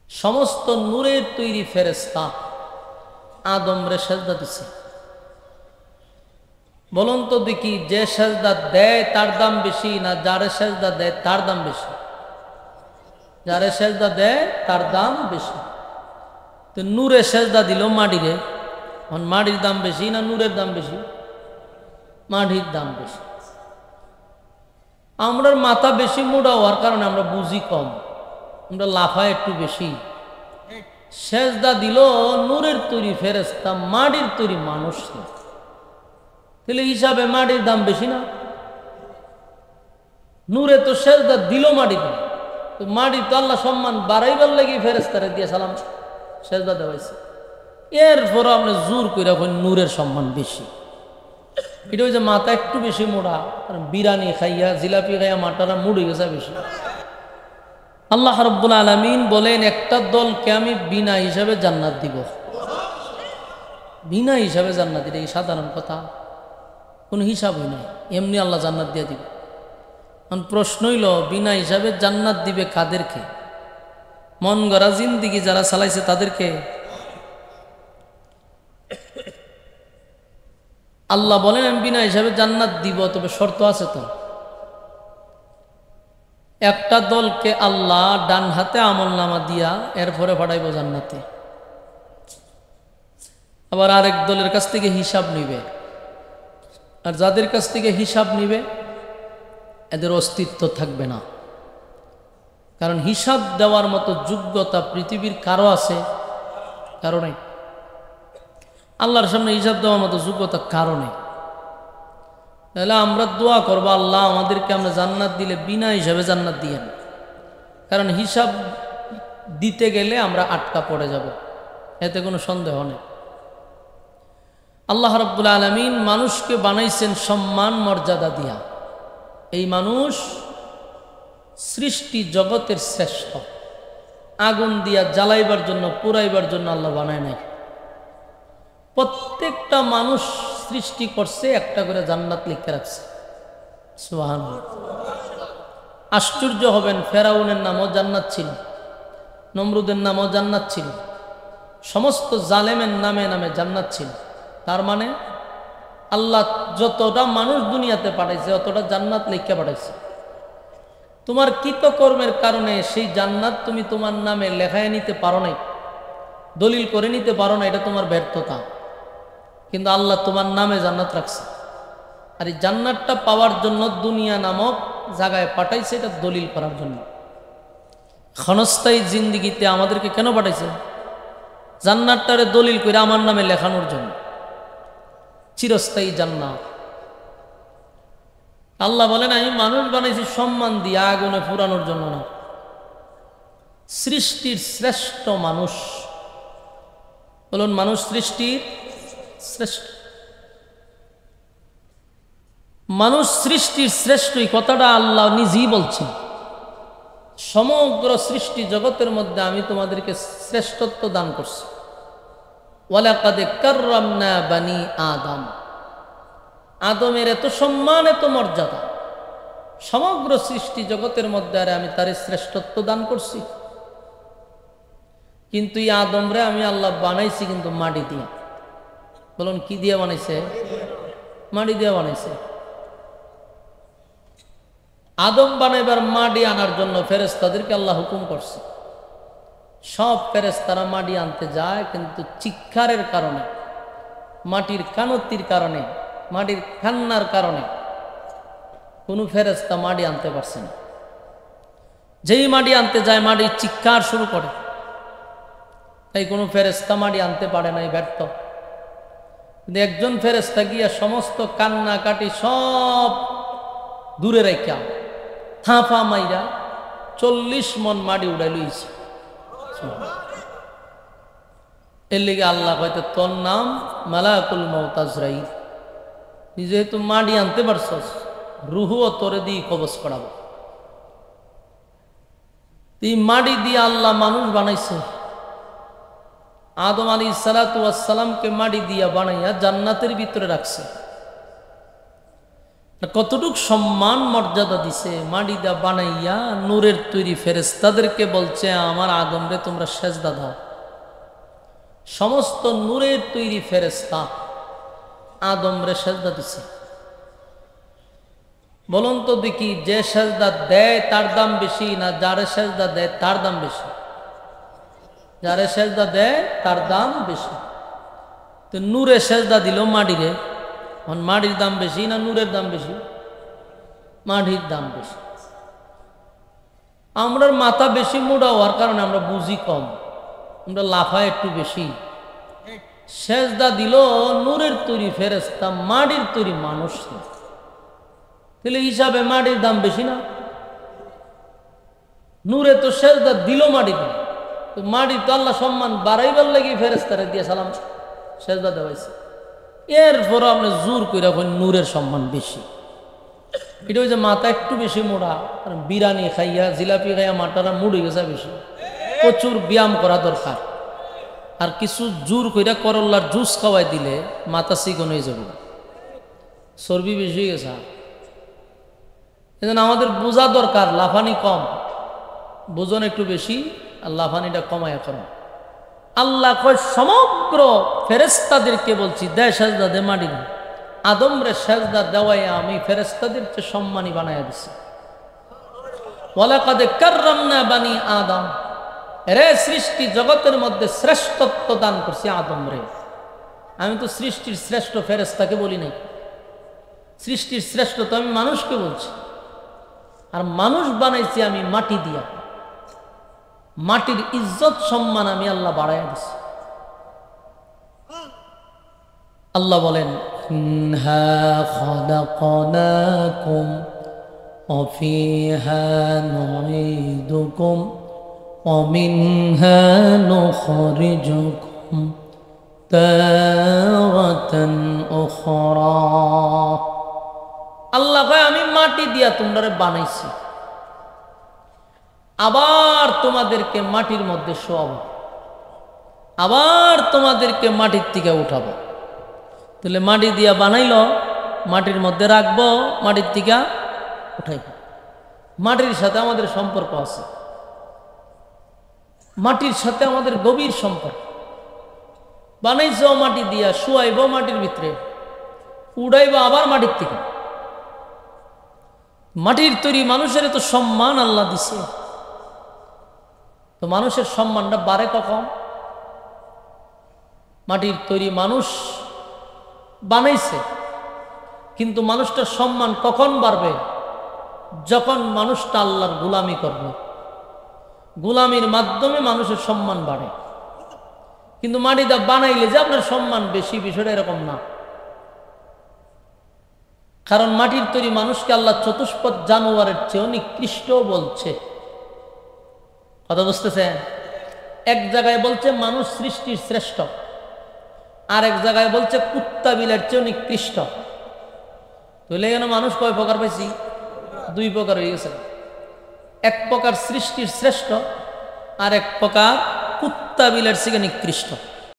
সমস্ত নূরের তৈরি ফেরেশতা আদম রে সেজদা দিছে। বলুন তো দেখি, যে সেজদা দেয় তার দাম বেশি না যারে সেজদা দেয় তার দাম বেশি? যারে সেজদা দেয় তার দাম বেশি। তো নূরে সেজদা দিল মাটিরে, এখন মাটির দাম বেশি না নূরের দাম বেশি? মাটির দাম বেশি। আমরার মাথা বেশি মোটা হওয়ার কারণে আমরা বুঝি কম, আমরা লাফায় একটু বেশি। সেজদা দিল নূরের তৈরি ফেরেশতা, মাটির তৈরি মানুষ না, তাহলে হিসাবে মাটির দাম বেশি না? নূরে তো সেজদা দিল মাটিতে, তো মাটি তো আল্লাহ সম্মান বাড়াইবার লাগি ফেরেশতারে দিয়ে সালাম সেজদা দেওয়াইছে। এরপর আপনি জোর করে এখন নূরের সম্মান বেশি। এটা হচ্ছে মাথা একটু বেশি মোড়া, বিরিয়ানি খাইয়া জিলাপি খাইয়া মাথাটা মুড়ে গেছে বেশি। আল্লাহ রাব্বুল আলামিন বলেন, একটা দলকে আমি বিনা হিসাবে জান্নাত দিব। বিনা হিসাবে জান্নাত দিলে এই সাধারণ কথা, কোনো হিসাবই নাই, এমনি আল্লাহ জান্নাত দিয়ে দিবে। এখন প্রশ্ন হইল, বিনা হিসাবে জান্নাত দিবে কাদেরকে? মন গড়া জিন্দিগি যারা চালাইছে তাদেরকে? আল্লাহ বলেন আমি বিনা হিসাবে জান্নাত দিব, তবে শর্ত আছে তো। একটা দলকে আল্লাহ ডান হাতে আমল নামা দিয়া এরপরে পাঠাইব জান্নাতে, আবার আরেক দলের কাছ থেকে হিসাব নিবে। আর যাদের কাছ থেকে হিসাব নিবে এদের অস্তিত্ব থাকবে না, কারণ হিসাব দেওয়ার মতো যোগ্যতা পৃথিবীর কারো আছে? কারো নেই। আল্লাহর সামনে হিসাব দেওয়ার মতো যোগ্যতা কারো নেই। তাহলে আমরা দোয়া করবো, আল্লাহ আমাদেরকে আমরা জান্নাত দিলে বিনা হিসাবে জান্নাত দিয়েন, কারণ হিসাব দিতে গেলে আমরা আটকা পড়ে যাব, এতে কোনো সন্দেহ নেই। আল্লাহ রাব্বুল আলামিন মানুষকে বানাইছেন সম্মান মর্যাদা দিয়া। এই মানুষ সৃষ্টি জগতের শ্রেষ্ঠ। আগুন দিয়া জ্বালাইবার জন্য, পুরাইবার জন্য আল্লাহ বানায় নাই। প্রত্যেকটা মানুষ সৃষ্টি করছে, একটা করে জান্নাত লিখে রাখছে। সুবহানাল্লাহ। আশ্চর্য হবেন, ফেরাউনের নামও জান্নাত ছিল, নমরুদের নামও জান্নাত ছিল, সমস্ত জালেমের নামে নামে জান্নাত ছিল। তার মানে আল্লাহ যতটা মানুষ দুনিয়াতে পাঠাইছে অতটা জান্নাত লিখে পাঠাইছে। তোমার কৃতকর্মের কারণে সেই জান্নাত তুমি তোমার নামে লেখায় নিতে পারো নাই, দলিল করে নিতে পারো না, এটা তোমার ব্যর্থতা। কিন্তু আল্লাহ তোমার নামে জান্নাত রাখছে, আর এই জান্নাতটা পাওয়ার জন্য দুনিয়া নামক জায়গায় পাঠাইছে, এটা দলিল করার জন্য। ক্ষণস্থায়ী জিন্দিগিতে আমাদেরকে কেন পাঠাইছে? জান্নাতটারে দলিল করে আমার নামে লেখানোর জন্য। চিরস্থায়ী জান্নাত। আল্লাহ বলেন আমি মানুষ বানাইছি সম্মান দিয়ে, আগুনে পুরানোর জন্য না। সৃষ্টির শ্রেষ্ঠ মানুষ, বলুন মানুষ সৃষ্টির শ্রেষ্ঠ। মানুষ সৃষ্টির শ্রেষ্ঠ, এই কথাটা আল্লাহ নিজেই বলছেন। সমগ্র সৃষ্টি জগতের মধ্যে আমি তোমাদেরকে শ্রেষ্ঠত্ব দান করছি। ওয়ালাকাদ কাররামনা বানি আদম। আদমের এত সম্মান, এত মর্যাদা, সমগ্র সৃষ্টি জগতের মধ্যে আরে আমি তার শ্রেষ্ঠত্ব দান করছি। কিন্তু এই আদমরে আমি আল্লাহ বানাইছি কিন্তু মাটি দিয়ে। বলুন কি দিয়ে বানাইছে? মাটি দিয়ে বানাইছে। আদম বানাইবার মাটি আনার জন্য ফেরেশতাদেরকে আল্লাহ হুকুম করছে। সব ফেরেশতারা মাটি আনতে যায়, কিন্তু চিৎকারের কারণে, মাটির কানতির কারণে, মাটির কান্নার কারণে কোনো ফেরেশতা মাটি আনতে পারছে না। যেই মাটি আনতে যায় মাটির চিৎকার শুরু করে, তাই কোনো ফেরেশতা মাটি আনতে পারে নাই, ব্যর্থ। কিন্তু একজন ফেরেশতা গিয়া সমস্ত কান্নাকাটি সব দূরে রেখা থাপা মাইরা 40 মন মাটি উড়াই লইছে। এর লিগে আল্লাহ হয়তো তোর নাম মালাকুল মউত আজরাইল। যেহেতু মাটি আনতে পারছস, রুহুও তোরে দিয়ে কবজ করাবো। এই মাটি দিয়ে আল্লাহ মানুষ বানাইছে। আদম আলাইহিস সালাতু ওয়াস সালামকে মাটি দিয়া বানাইয়া জান্নাতের ভিতরে রাখছে। কতটুক সম্মান মর্যাদা দিছে, মাটি দা বানাইয়া নূরের তৈরি ফেরেশতাদেরকে বলছে আমার আদমরে তোমরা সেজদা দাও। সমস্ত নূরের তৈরি ফেরেশতা আদমরে সেজদা দিছে। বলুন তো দেখি, যে সেজদা দেয় তার দাম বেশি না যারে সেজদা দেয় তার দাম বেশি? যারে সেজদা দেয় তার দাম বেশি। তো নূরে সেজদা দিল মাটিরে, মাটির দাম বেশি না নূরের দাম বেশি? মাটির দাম বেশি। আমরার মাথা বেশি মোটা হওয়ার কারণে আমরা বুঝি কম, আমরা লাফায় একটু বেশি। সেজদা দিল নূরের তৈরি ফেরেশতা, মাটির তৈরি মানুষ, তাহলে হিসাবে মাটির দাম বেশি না? নূরে তো সেজদা দিল মাটিতে, তো মাটির তো আল্লাহ সম্মান বাড়াইবার লাগি ফেরেশতারে দিয়ে সালাম সেজদা দেওয়াইছে। এরপর আপনি জোর করে নূরের সম্মান বেশি। এটা ওই যে মাথা একটু বেশি মোড়া, কারণ বিরিয়ানি খাইয়া জিলাপি খাইয়া মাথাটা মুড়ে গেছে বেশি। প্রচুর ব্যায়াম করা দরকার। আর কিছু জোর কইরা করল্লার জুস খাওয়াই দিলে মাথা চিকন হয়ে যাবে, চর্বি বেশি হয়ে গেছে। এজন্য আমাদের বোঝা দরকার, লাফানি কম, বোঝন একটু বেশি, আর লাফানিটা কমায়া করো। আল্লাহ কয় সমগ্র ফেরেশতাদেরকে বলছি দে সেজদা দে মাটি। আদমরে সেজদা দেওয়াই আমি ফেরেশতাদের চেয়ে সম্মানী বানাইয়া দিছি। ওয়ালাকাদ কাররামনা বানি আদম, রে সৃষ্টি জগতের মধ্যে শ্রেষ্ঠত্ব দান করছি আদমরে। আমি তো সৃষ্টির শ্রেষ্ঠ ফেরেশতাকে বলি নাই, সৃষ্টির শ্রেষ্ঠ তো আমি মানুষকে বলছি। আর মানুষ বানাইছি আমি মাটি দিয়া, মাটির ইজ্জত সম্মান আমি আল্লাহ বাড়াইয়া দিছি। আল্লাহ বলেন মিনহা খালাকনাকুম ওয়া ফিহা নুঈদুকুম ওয়া মিনহা নুখরিজুকুম তারাতান উখরা। আল্লাহ কয় আমি মাটি দিয়া তোমরা বানাইছি, আবার তোমাদেরকে মাটির মধ্যে শোয়াবো, আবার তোমাদেরকে মাটির থেকে উঠাবো। তাহলে মাটি দিয়া বানাইল, মাটির মধ্যে রাখবো, মাটির থেকে উঠাইব। মাটির সাথে আমাদের সম্পর্ক আছে, মাটির সাথে আমাদের গভীর সম্পর্ক। বানাইছ মাটি দিয়া, শুয়াইব মাটির ভিতরে, উড়াইব আবার মাটির থেকে। মাটির তৈরি মানুষের তো সম্মান আল্লাহ দিছে, তো মানুষের সম্মানটা বাড়ে কখন? মাটির তৈরি মানুষ বানাইছে, কিন্তু মানুষটার সম্মান কখন বাড়বে? যখন মানুষটা আল্লাহর গোলামি করবে, গোলামির মাধ্যমে মানুষের সম্মান বাড়ে। কিন্তু মাটিটা বানাইলে যে আপনার সম্মান বেশি, বিষয়টা এরকম না। কারণ মাটির তৈরি মানুষকে আল্লাহ চতুষ্পদ জানোয়ারের চেয়েও নিকৃষ্ট বলছে। কথা বুঝতেছেন? এক জায়গায় বলছে মানুষ সৃষ্টির শ্রেষ্ঠ, আর এক জায়গায় বলছে কুত্তা বিলের চেয়েও নিকৃষ্ট। তাহলে এখানে মানুষ কয় প্রকার পাইছি? দুই প্রকার হয়ে গেছে। এক প্রকার সৃষ্টির শ্রেষ্ঠ, আর এক প্রকার কুত্তা বিলের থেকে নিকৃষ্ট।